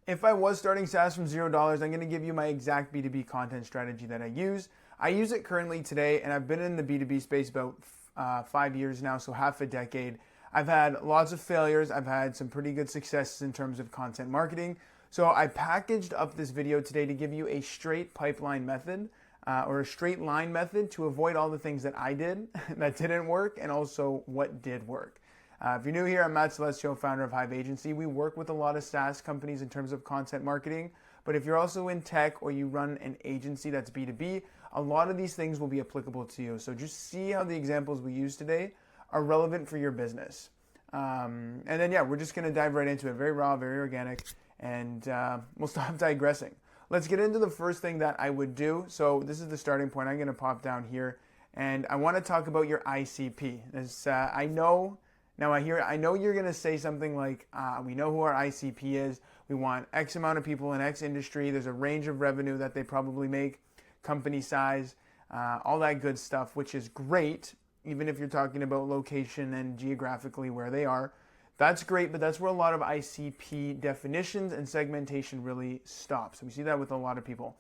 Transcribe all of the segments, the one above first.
If I was starting SaaS from $0, I'm going to give you my exact B2B content strategy that I use. I use it currently today, and I've been in the B2B space about 5 years now, so half a decade. I've had lots of failures. I've had some pretty good successes in terms of content marketing. So I packaged up this video today to give you a straight pipeline method or a straight line method to avoid all the things that I did that didn't work and also what did work. If you're new here, I'm Matt Salesio, founder of Hive Agency. We work with a lot of SaaS companies in terms of content marketing, but if you're also in tech or you run an agency that's B2B, a lot of these things will be applicable to you. So just see how the examples we use today are relevant for your business. And then, we're just going to dive right into it. Very raw, very organic, and we'll stop digressing. Let's get into the first thing that I would do. So this is the starting point. I'm going to pop down here, and I want to talk about your ICP. As I know you're going to say something like, we know who our ICP is. We want X amount of people in X industry. There's a range of revenue that they probably make, company size, all that good stuff, which is great, even if you're talking about location and geographically where they are. That's great, but that's where a lot of ICP definitions and segmentation really stops. We see that with a lot of people.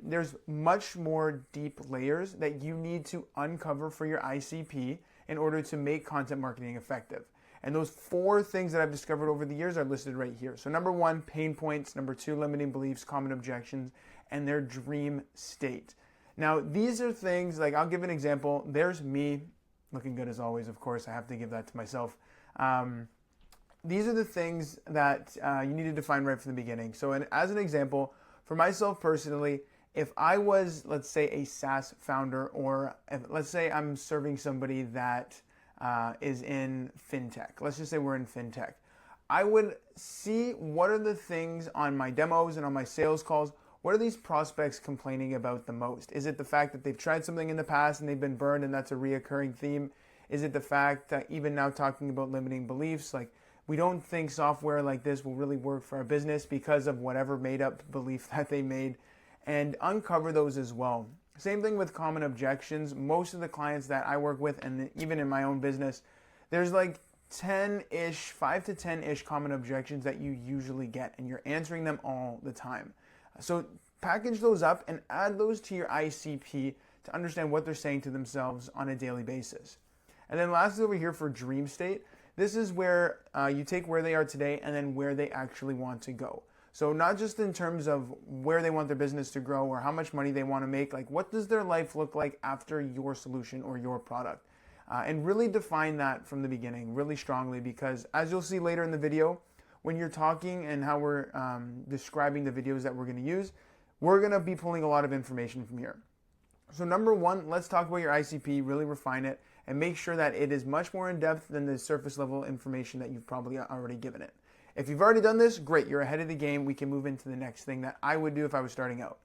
There's much more deep layers that you need to uncover for your ICP in order to make content marketing effective. And those 4 things that I've discovered over the years are listed right here. So number 1, pain points. Number 2, limiting beliefs, common objections, and their dream state. Now, these are things like, I'll give an example. There's me, looking good as always, of course. I have to give that to myself. These are the things that you need to define right from the beginning. So as an example, for myself personally, if I was, let's say, a SaaS founder, or let's say I'm serving somebody that is in fintech. Let's just say we're in fintech. I would see what are the things on my demos and on my sales calls. What are these prospects complaining about the most? Is it the fact that they've tried something in the past and they've been burned and that's a reoccurring theme? Is it the fact that even now talking about limiting beliefs, like we don't think software like this will really work for our business because of whatever made up belief that they made? And uncover those as well. Same thing with common objections. Most of the clients that I work with, and even in my own business, there's like 10-ish, 5 to 10-ish common objections that you usually get, and you're answering them all the time. So package those up and add those to your ICP to understand what they're saying to themselves on a daily basis. And then lastly over here for dream state, this is where you take where they are today and then where they actually want to go. So not just in terms of where they want their business to grow or how much money they want to make, like what does their life look like after your solution or your product? And really define that from the beginning really strongly, because as you'll see later in the video, when you're talking and how we're describing the videos that we're going to use, we're going to be pulling a lot of information from here. So number 1, let's talk about your ICP, really refine it, and make sure that it is much more in depth than the surface level information that you've probably already given it. If you've already done this, great, you're ahead of the game. We can move into the next thing that I would do if I was starting out.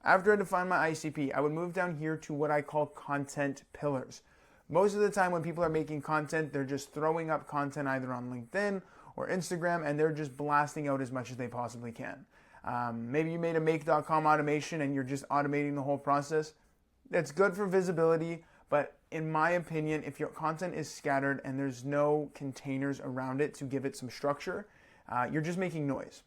After I define my ICP, I would move down here to what I call content pillars. Most of the time when people are making content, they're just throwing up content either on LinkedIn or Instagram, and they're just blasting out as much as they possibly can. Maybe you made a make.com automation and you're just automating the whole process. That's good for visibility, but in my opinion, if your content is scattered and there's no containers around it to give it some structure, you're just making noise.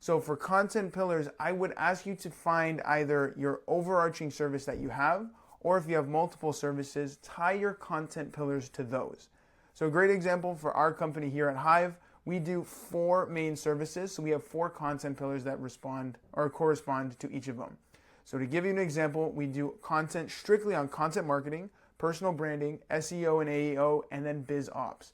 So for content pillars, I would ask you to find either your overarching service that you have, or if you have multiple services, tie your content pillars to those. So a great example for our company here at Hive, we do 4 main services. So we have 4 content pillars that respond or correspond to each of them. So to give you an example, we do content strictly on content marketing, personal branding, SEO and AEO, and then biz ops.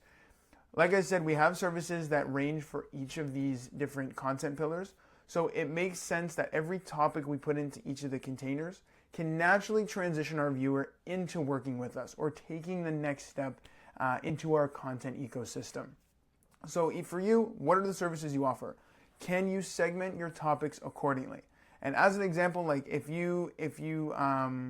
Like I said, we have services that range for each of these different content pillars. So it makes sense that every topic we put into each of the containers can naturally transition our viewer into working with us or taking the next step into our content ecosystem. So for you, what are the services you offer? Can you segment your topics accordingly? And as an example, like if you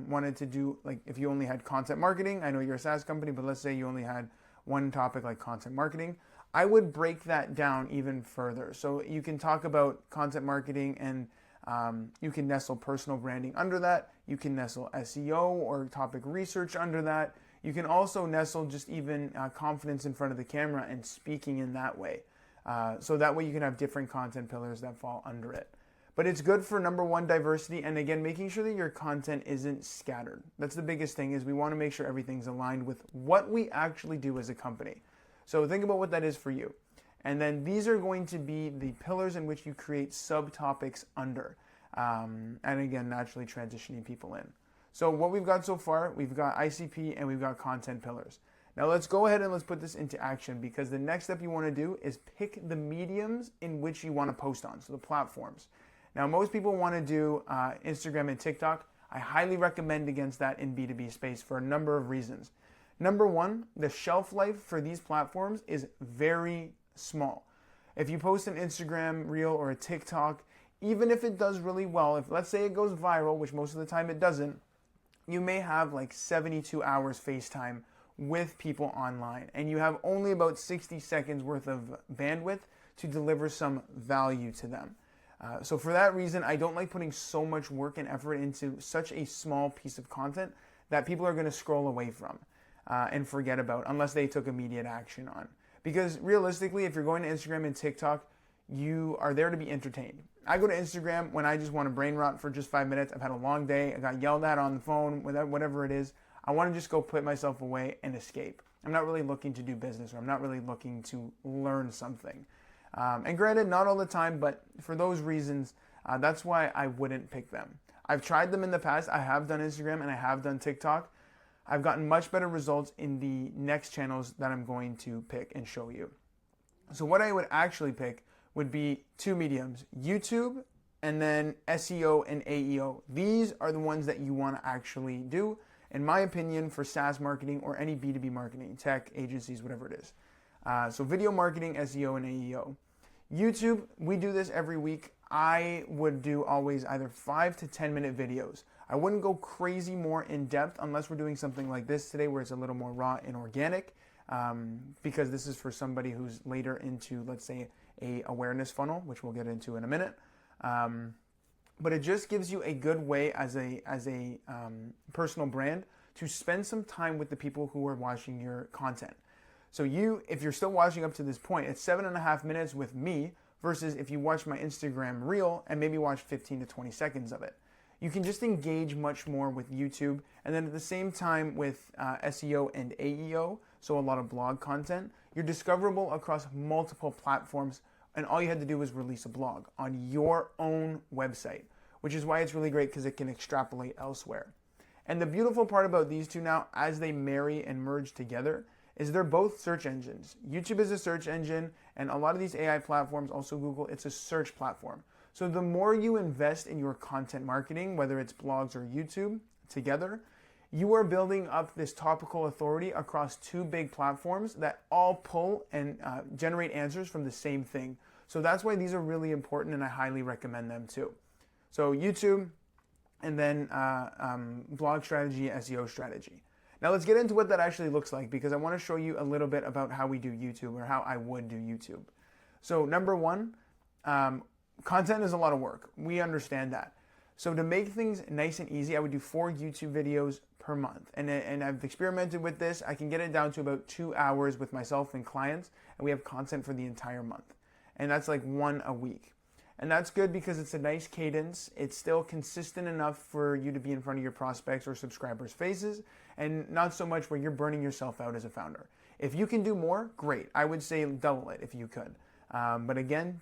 wanted to do, like if you only had content marketing, I know you're a SaaS company, but let's say you only had one topic like content marketing, I would break that down even further. So you can talk about content marketing and you can nestle personal branding under that. You can nestle SEO or topic research under that. You can also nestle just even confidence in front of the camera and speaking in that way. So that way you can have different content pillars that fall under it. But it's good for number one, diversity, and again, making sure that your content isn't scattered. That's the biggest thing, is we want to make sure everything's aligned with what we actually do as a company. So think about what that is for you. And then these are going to be the pillars in which you create subtopics under. And again, naturally transitioning people in. So what we've got so far, we've got ICP and we've got content pillars. Now let's go ahead and let's put this into action, because the next step you want to do is pick the mediums in which you want to post on, so the platforms. Now most people want to do Instagram and TikTok. I highly recommend against that in B2B space for a number of reasons. Number one, the shelf life for these platforms is very small. If you post an Instagram reel or a TikTok, even if it does really well, if let's say it goes viral, which most of the time it doesn't, you may have like 72 hours FaceTime with people online, and you have only about 60 seconds worth of bandwidth to deliver some value to them. So for that reason, I don't like putting so much work and effort into such a small piece of content that people are going to scroll away from and forget about, unless they took immediate action on. Because realistically, if you're going to Instagram and TikTok, you are there to be entertained. I go to Instagram when I just want to brain rot for just 5 minutes. I've had a long day. I got yelled at on the phone, whatever it is. I want to just go put myself away and escape. I'm not really looking to do business, or I'm not really looking to learn something. And granted, not all the time, but for those reasons, that's why I wouldn't pick them. I've tried them in the past. I have done Instagram and I have done TikTok. I've gotten much better results in the next channels that I'm going to pick and show you. So what I would actually pick would be two mediums, YouTube and then SEO and AEO. These are the ones that you want to actually do, in my opinion, for SaaS marketing or any B2B marketing, tech, agencies, whatever it is. So video marketing, SEO, and AEO. YouTube, we do this every week. I would do always either 5 to 10 minute videos. I wouldn't go crazy more in depth unless we're doing something like this today where it's a little more raw and organic, because this is for somebody who's later into, let's say, a awareness funnel, which we'll get into in a minute. But it just gives you a good way as a personal brand to spend some time with the people who are watching your content. So if you're still watching up to this point, it's 7.5 minutes with me versus if you watch my Instagram reel and maybe watch 15 to 20 seconds of it. You can just engage much more with YouTube, and then at the same time with SEO and AEO, so a lot of blog content, you're discoverable across multiple platforms, and all you had to do was release a blog on your own website, which is why it's really great, because it can extrapolate elsewhere. And the beautiful part about these two now, as they marry and merge together, is they're both search engines. YouTube is a search engine, and a lot of these AI platforms, also Google, it's a search platform. So the more you invest in your content marketing, whether it's blogs or YouTube together, you are building up this topical authority across two big platforms that all pull and generate answers from the same thing. So that's why these are really important, and I highly recommend them too. So YouTube, and then blog strategy, SEO strategy. Now let's get into what that actually looks like, because I want to show you a little bit about how we do YouTube, or how I would do YouTube. So number one, content is a lot of work. We understand that. So to make things nice and easy, I would do 4 YouTube videos per month. And I've experimented with this. I can get it down to about 2 hours with myself and clients, and we have content for the entire month. And that's like 1 a week. And that's good because it's a nice cadence. It's still consistent enough for you to be in front of your prospects or subscribers' faces, and not so much where you're burning yourself out as a founder. If you can do more, great. I would say double it if you could. But again,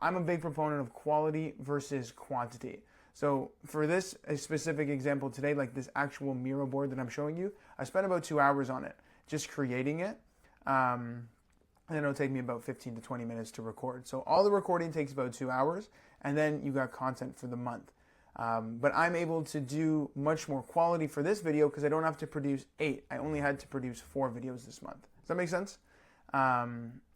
I'm a big proponent of quality versus quantity. So for this a specific example today, like this actual Miro board that I'm showing you, I spent about 2 hours on it, just creating it. And it'll take me about 15 to 20 minutes to record. So all the recording takes about 2 hours, and then you got content for the month. But I'm able to do much more quality for this video because I don't have to produce 8. I only had to produce 4 videos this month. Does that make sense?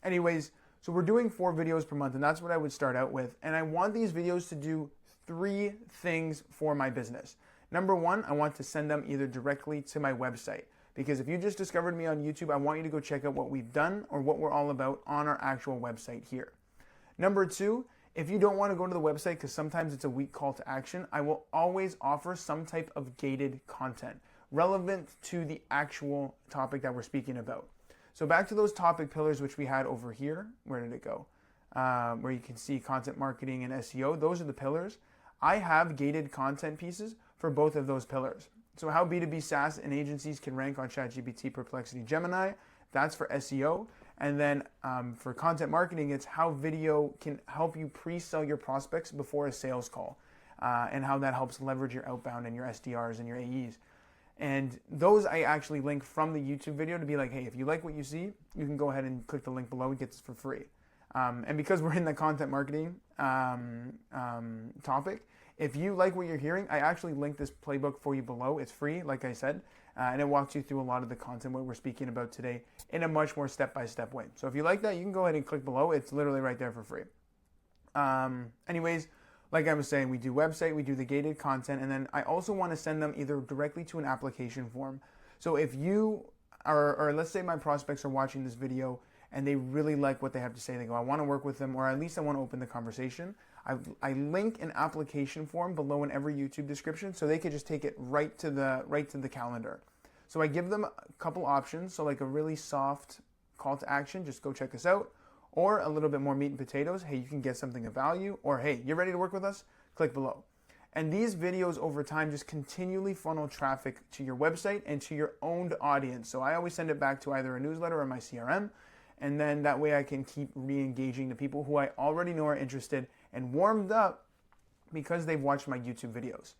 Anyways, so we're doing 4 videos per month, and that's what I would start out with. And I want these videos to do 3 things for my business. Number one, I want to send them either directly to my website. Because if you just discovered me on YouTube, I want you to go check out what we've done or what we're all about on our actual website here. Number 2, if you don't want to go to the website because sometimes it's a weak call to action, I will always offer some type of gated content relevant to the actual topic that we're speaking about. So back to those topic pillars, which we had over here. Where did it go? Where you can see content marketing and SEO. Those are the pillars. I have gated content pieces for both of those pillars. So how B2B SaaS and agencies can rank on ChatGPT, Perplexity, Gemini, that's for SEO. And then for content marketing, it's how video can help you pre-sell your prospects before a sales call, and how that helps leverage your outbound and your SDRs and your AEs. And those I actually link from the YouTube video to be like, hey, if you like what you see, you can go ahead and click the link below and get this for free. And because we're in the content marketing topic, if you like what you're hearing, I actually link this playbook for you below. It's free, like I said, and it walks you through a lot of the content what we're speaking about today in a much more step-by-step way. So if you like that, you can go ahead and click below. It's literally right there for free. Anyways, like I was saying, we do website, we do the gated content, and then I also want to send them either directly to an application form. So if you are, or let's say my prospects are watching this video and they really like what they have to say, they go, I want to work with them, or at least I want to open the conversation. I link an application form below in every YouTube description so they could just take it right to the calendar. So I give them a couple options, so like a really soft call to action, just go check us out, or a little bit more meat and potatoes, hey, you can get something of value, or hey, you're ready to work with us? Click below. And these videos over time just continually funnel traffic to your website and to your owned audience. So I always send it back to either a newsletter or my CRM, and then that way I can keep re-engaging the people who I already know are interested and warmed up because they've watched my YouTube videos.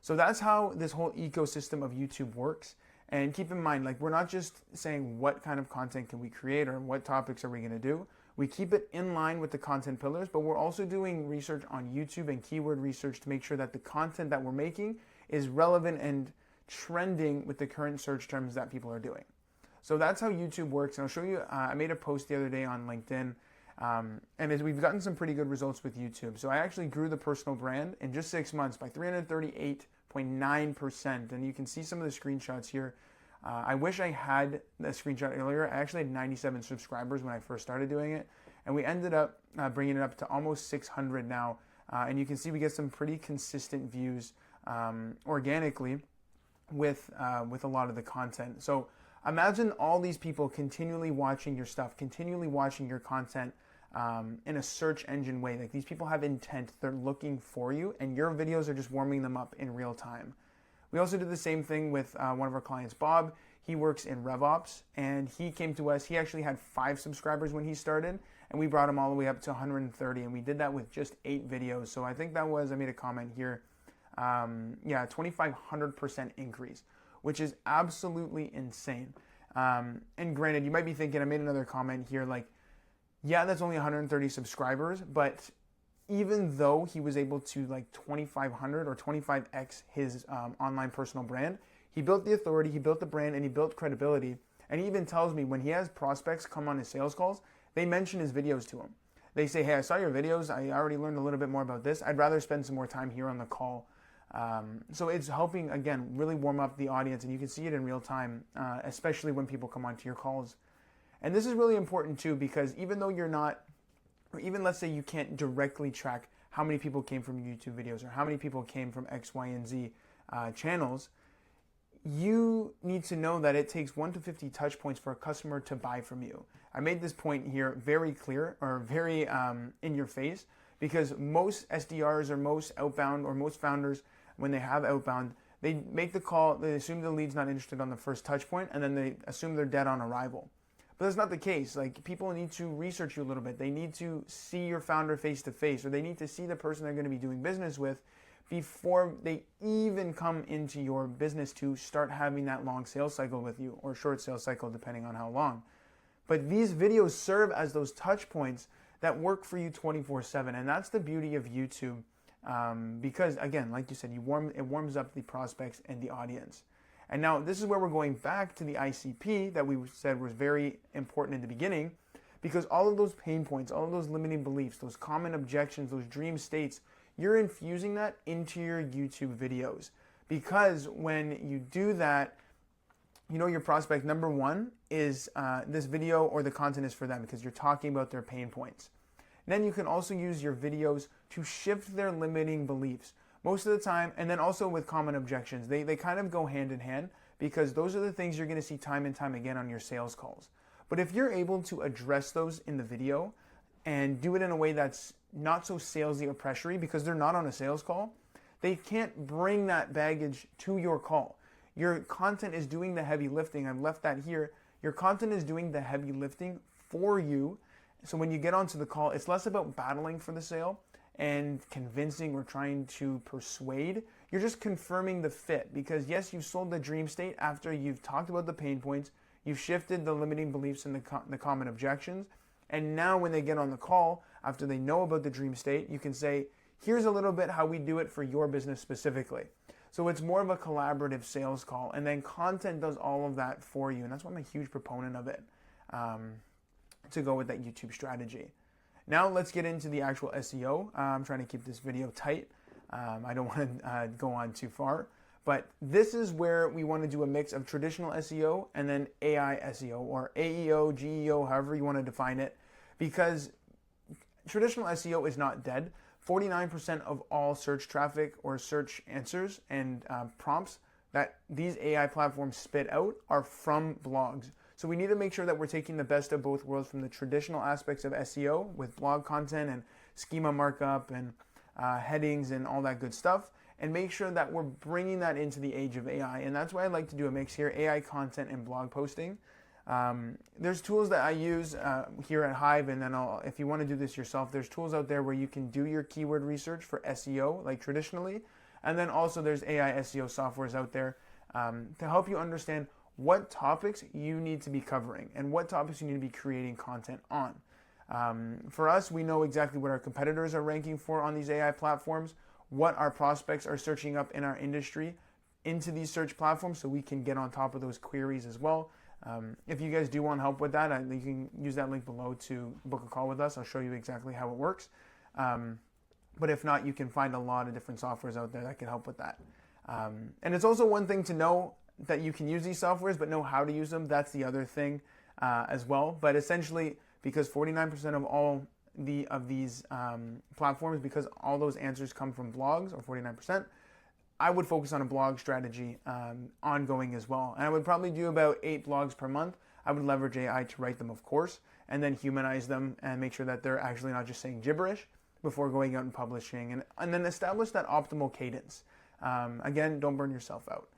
So that's how this whole ecosystem of YouTube works. And keep in mind, like, we're not just saying what kind of content can we create or what topics are we going to do. We keep it in line with the content pillars, but we're also doing research on YouTube and keyword research to make sure that the content that we're making is relevant and trending with the current search terms that people are doing. So that's how YouTube works. And I'll show you, I made a post the other day on LinkedIn, and we've gotten some pretty good results with YouTube. So I actually grew the personal brand in just 6 months by 338.9%. And you can see some of the screenshots here. I wish I had the screenshot earlier. I actually had 97 subscribers when I first started doing it. And we ended up bringing it up to almost 600 now. And you can see we get some pretty consistent views organically with a lot of the content. So imagine all these people continually watching your stuff, continually watching your content in a search engine way. Like, these people have intent, they're looking for you, and your videos are just warming them up in real time. We also did the same thing with one of our clients, Bob. He works in RevOps, and he came to us. He actually had 5 subscribers when he started, and we brought him all the way up to 130, and we did that with just 8 videos. So I think that was, I made a comment here, 2,500% increase, which is absolutely insane. And granted, you might be thinking, I made another comment here, like, yeah, that's only 130 subscribers, but even though he was able to like 2,500 or 25x his online personal brand, he built the authority, he built the brand, and he built credibility. And he even tells me when he has prospects come on his sales calls, they mention his videos to him. They say, hey, I saw your videos. I already learned a little bit more about this. I'd rather spend some more time here on the call. So it's helping, again, really warm up the audience, and you can see it in real time, especially when people come onto your calls. And this is really important too, because even though you're not, or even let's say you can't directly track how many people came from YouTube videos or how many people came from X, Y, and Z channels, you need to know that it takes 1 to 50 touch points for a customer to buy from you. I made this point here very clear, or very in your face, because most SDRs or most outbound or most founders, when they have outbound, they make the call, they assume the lead's not interested on the first touch point, and then they assume they're dead on arrival. But that's not the case. Like, people need to research you a little bit. They need to see your founder face to face, or they need to see the person they're going to be doing business with before they even come into your business to start having that long sales cycle with you, or short sales cycle depending on how long. But these videos serve as those touch points that work for you 24/7, and that's the beauty of YouTube, because again, like you said, it warms up the prospects and the audience. And now this is where we're going back to the ICP that we said was very important in the beginning, because all of those pain points, all of those limiting beliefs, those common objections, those dream states, you're infusing that into your YouTube videos. Because when you do that, you know your prospect, number one, is this video or the content is for them because you're talking about their pain points. Then you can also use your videos to shift their limiting beliefs. Most of the time, and then also with common objections, they kind of go hand in hand, because those are the things you're going to see time and time again on your sales calls. But if you're able to address those in the video and do it in a way that's not so salesy or pressury, because they're not on a sales call, they can't bring that baggage to your call. Your content is doing the heavy lifting. I've left that here. Your content is doing the heavy lifting for you. So when you get onto the call, it's less about battling for the sale and convincing or trying to persuade. You're just confirming the fit, because yes, you've sold the dream state after you've talked about the pain points, you've shifted the limiting beliefs and the common objections, and now when they get on the call, after they know about the dream state, you can say, here's a little bit how we do it for your business specifically. So it's more of a collaborative sales call, and then content does all of that for you, and that's why I'm a huge proponent of it, to go with that YouTube strategy. Now let's get into the actual SEO. I'm trying to keep this video tight. I don't want to go on too far, but this is where we want to do a mix of traditional SEO and then AI SEO, or AEO, GEO, however you want to define it, because traditional SEO is not dead. 49% of all search traffic or search answers and prompts that these AI platforms spit out are from blogs. So we need to make sure that we're taking the best of both worlds from the traditional aspects of SEO with blog content and schema markup and headings and all that good stuff, and make sure that we're bringing that into the age of AI. And that's why I like to do a mix here, AI content and blog posting. There's tools that I use here at Hive, and then if you want to do this yourself, there's tools out there where you can do your keyword research for SEO, like traditionally, and then also there's AI SEO softwares out there to help you understand what topics you need to be covering and what topics you need to be creating content on. For us, we know exactly what our competitors are ranking for on these AI platforms, what our prospects are searching up in our industry into these search platforms, so we can get on top of those queries as well. If you guys do want help with that, you can use that link below to book a call with us. I'll show you exactly how it works. But if not, you can find a lot of different softwares out there that can help with that. And it's also one thing to know that you can use these softwares, but know how to use them. That's the other thing as well. But essentially, because 49% of all of these platforms, because all those answers come from blogs, or 49%, I would focus on a blog strategy ongoing as well. And I would probably do about 8 blogs per month. I would leverage AI to write them, of course, and then humanize them and make sure that they're actually not just saying gibberish before going out and publishing, and then establish that optimal cadence. Again, don't burn yourself out.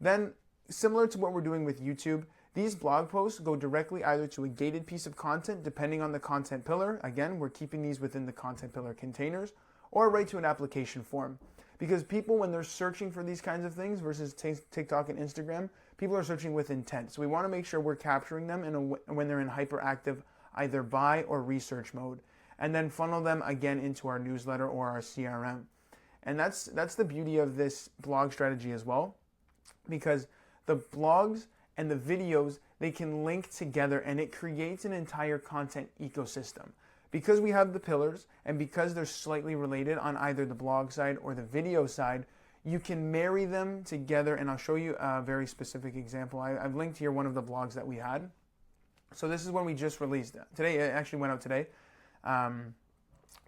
Then, similar to what we're doing with YouTube, these blog posts go directly either to a gated piece of content, depending on the content pillar. Again, we're keeping these within the content pillar containers, or right to an application form. Because people, when they're searching for these kinds of things versus TikTok and Instagram, people are searching with intent. So we want to make sure we're capturing them when they're in hyperactive either buy or research mode, and then funnel them again into our newsletter or our CRM. And that's the beauty of this blog strategy as well, because the blogs and the videos, they can link together, and it creates an entire content ecosystem. Because we have the pillars, and because they're slightly related on either the blog side or the video side, you can marry them together, and I'll show you a very specific example. I've linked here one of the blogs that we had. So this is one we just released today. It actually went out today.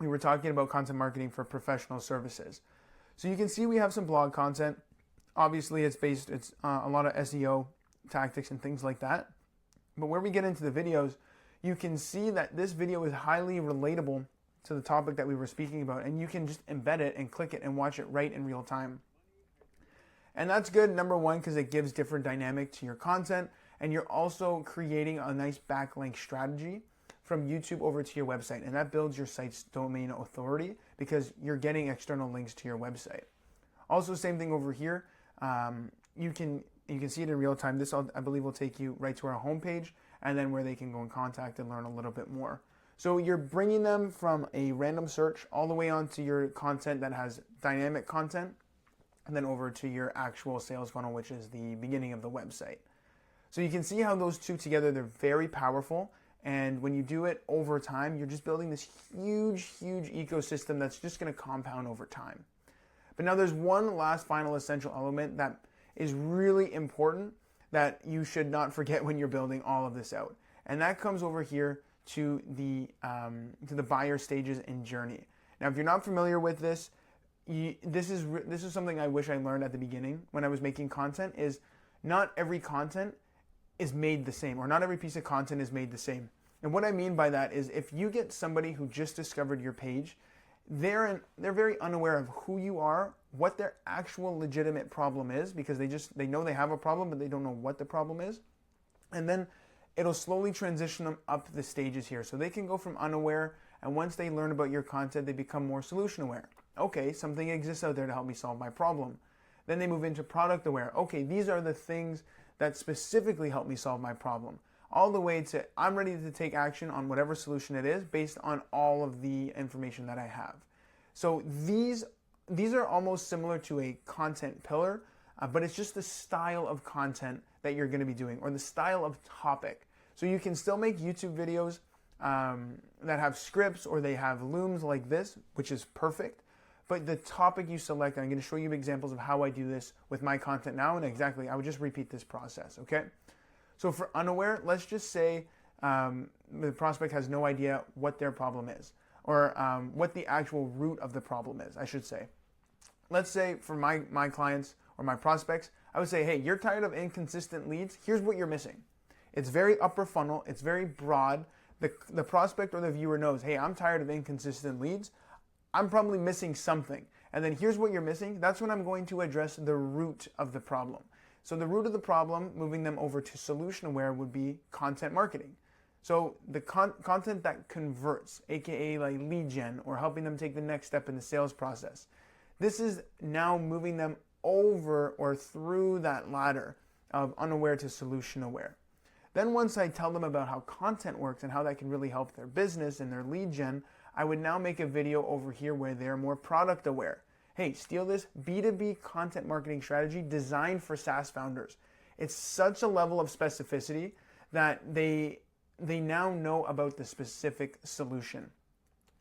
We were talking about content marketing for professional services. So you can see we have some blog content. Obviously, it's a lot of SEO tactics and things like that. But where we get into the videos, you can see that this video is highly relatable to the topic that we were speaking about, and you can just embed it and click it and watch it right in real time. And that's good, number one, because it gives different dynamic to your content, and you're also creating a nice backlink strategy from YouTube over to your website, and that builds your site's domain authority because you're getting external links to your website. Also, same thing over here. You can see it in real time. This, I believe, will take you right to our homepage, and then where they can go in contact and learn a little bit more. So you're bringing them from a random search all the way onto your content that has dynamic content, and then over to your actual sales funnel, which is the beginning of the website. So you can see how those two together, they're very powerful. And when you do it over time, you're just building this huge, huge ecosystem that's just going to compound over time. But now there's one last final essential element that is really important that you should not forget when you're building all of this out. And that comes over here to the buyer stages and journey. Now, if you're not familiar with this, this is something I wish I learned at the beginning when I was making content, is not every content is made the same, or not every piece of content is made the same. And what I mean by that is if you get somebody who just discovered your page, they're very unaware of who you are, what their actual legitimate problem is, because they know they have a problem, but they don't know what the problem is. And then it'll slowly transition them up the stages here. So they can go from unaware, and once they learn about your content, they become more solution aware. Okay, something exists out there to help me solve my problem. Then they move into product aware. Okay, these are the things that specifically help me solve my problem. All the way to I'm ready to take action on whatever solution it is based on all of the information that I have. So these are almost similar to a content pillar, but it's just the style of content that you're going to be doing, or the style of topic. So you can still make YouTube videos that have scripts, or they have looms like this, which is perfect. But the topic you select, I'm going to show you examples of how I do this with my content now, and exactly, I would just repeat this process, okay? So for unaware, let's just say the prospect has no idea what their problem is, or what the actual root of the problem is, I should say. Let's say for my clients or my prospects, I would say, hey, you're tired of inconsistent leads. Here's what you're missing. It's very upper funnel. It's very broad. The prospect or the viewer knows, hey, I'm tired of inconsistent leads. I'm probably missing something. And then here's what you're missing. That's when I'm going to address the root of the problem. So the root of the problem, moving them over to solution aware, would be content marketing. So the content that converts, aka like lead gen, or helping them take the next step in the sales process. This is now moving them over or through that ladder of unaware to solution aware. Then once I tell them about how content works and how that can really help their business and their lead gen, I would now make a video over here where they're more product aware. Hey, steal this B2B content marketing strategy designed for SaaS founders. It's such a level of specificity that they now know about the specific solution.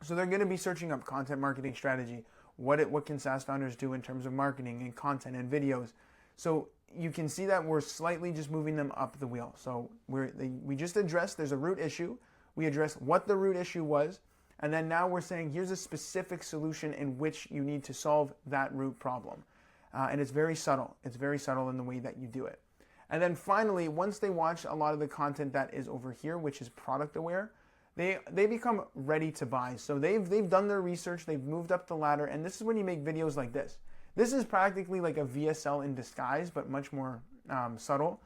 So they're going to be searching up content marketing strategy. What can SaaS founders do in terms of marketing and content and videos? So you can see that we're slightly just moving them up the wheel. So we just addressed there's a root issue. We addressed what the root issue was. And then now we're saying here's a specific solution in which you need to solve that root problem. And it's very subtle. It's very subtle in the way that you do it. And then finally, once they watch a lot of the content that is over here, which is product aware, they become ready to buy. So they've done their research, they've moved up the ladder, and this is when you make videos like this. This is practically like a VSL in disguise, but much more subtle.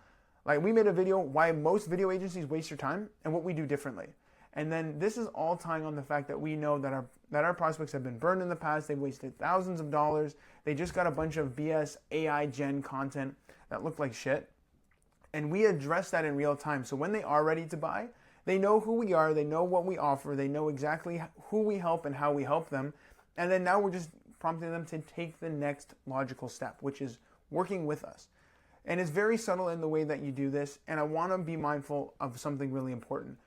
Like we made a video why most video agencies waste your time and what we do differently. And then this is all tying on the fact that we know that our prospects have been burned in the past. They've wasted thousands of dollars. They just got a bunch of BS AI gen content that looked like shit. And we address that in real time. So when they are ready to buy, they know who we are. They know what we offer. They know exactly who we help and how we help them. And then now we're just prompting them to take the next logical step, which is working with us. And it's very subtle in the way that you do this. And I want to be mindful of something really important.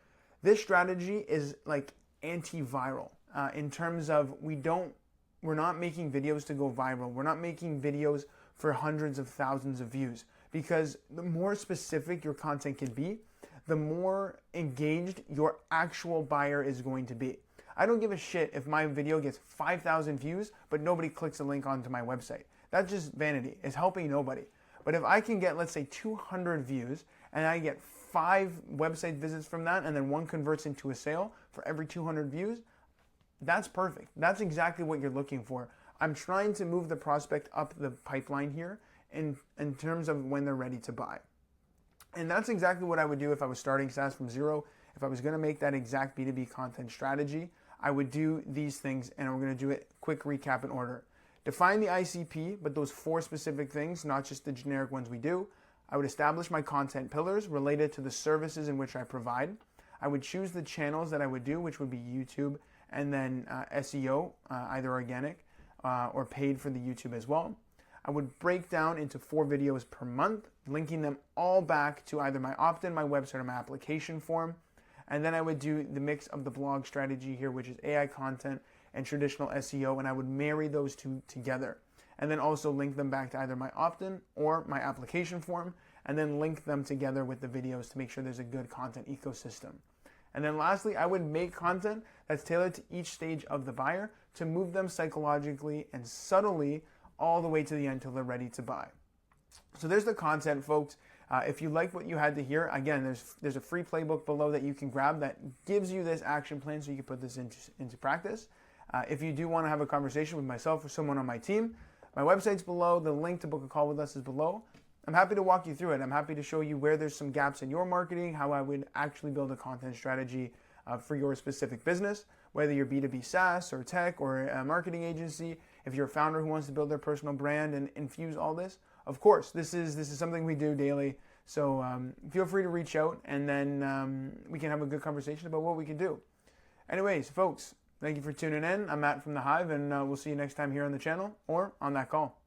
This strategy is like antiviral in terms of we're not making videos to go viral. We're not making videos for hundreds of thousands of views, because the more specific your content can be, the more engaged your actual buyer is going to be. I don't give a shit if my video gets 5,000 views, but nobody clicks a link onto my website. That's just vanity. It's helping nobody. But if I can get, let's say, 200 views and I get 5 website visits from that, and then 1 converts into a sale for every 200 views, that's perfect. That's exactly what you're looking for. I'm trying to move the prospect up the pipeline here in terms of when they're ready to buy. And that's exactly what I would do if I was starting SaaS from zero. If I was going to make that exact B2B content strategy, I would do these things, and we're going to do it quick recap in order. Define the ICP, but those 4 specific things, not just the generic ones we do. I would establish my content pillars related to the services in which I provide. I would choose the channels that I would do, which would be YouTube, and then SEO, either organic or paid for the YouTube as well. I would break down into 4 videos per month, linking them all back to either my opt-in, my website, or my application form. And then I would do the mix of the blog strategy here, which is AI content and traditional SEO, and I would marry those 2 together. And then also link them back to either my opt-in or my application form, and then link them together with the videos to make sure there's a good content ecosystem. And then lastly, I would make content that's tailored to each stage of the buyer to move them psychologically and subtly all the way to the end till they're ready to buy. So there's the content, folks. If you like what you had to hear, again, there's a free playbook below that you can grab that gives you this action plan so you can put this into practice. If you do want to have a conversation with myself or someone on my team, my website's below. The link to book a call with us is below. I'm happy to walk you through it. I'm happy to show you where there's some gaps in your marketing, how I would actually build a content strategy for your specific business, whether you're B2B SaaS or tech or a marketing agency. If you're a founder who wants to build their personal brand and infuse all this, of course, this is something we do daily. So feel free to reach out, and then we can have a good conversation about what we can do. Anyways, folks, thank you for tuning in. I'm Matt from The Hive, and we'll see you next time here on the channel or on that call.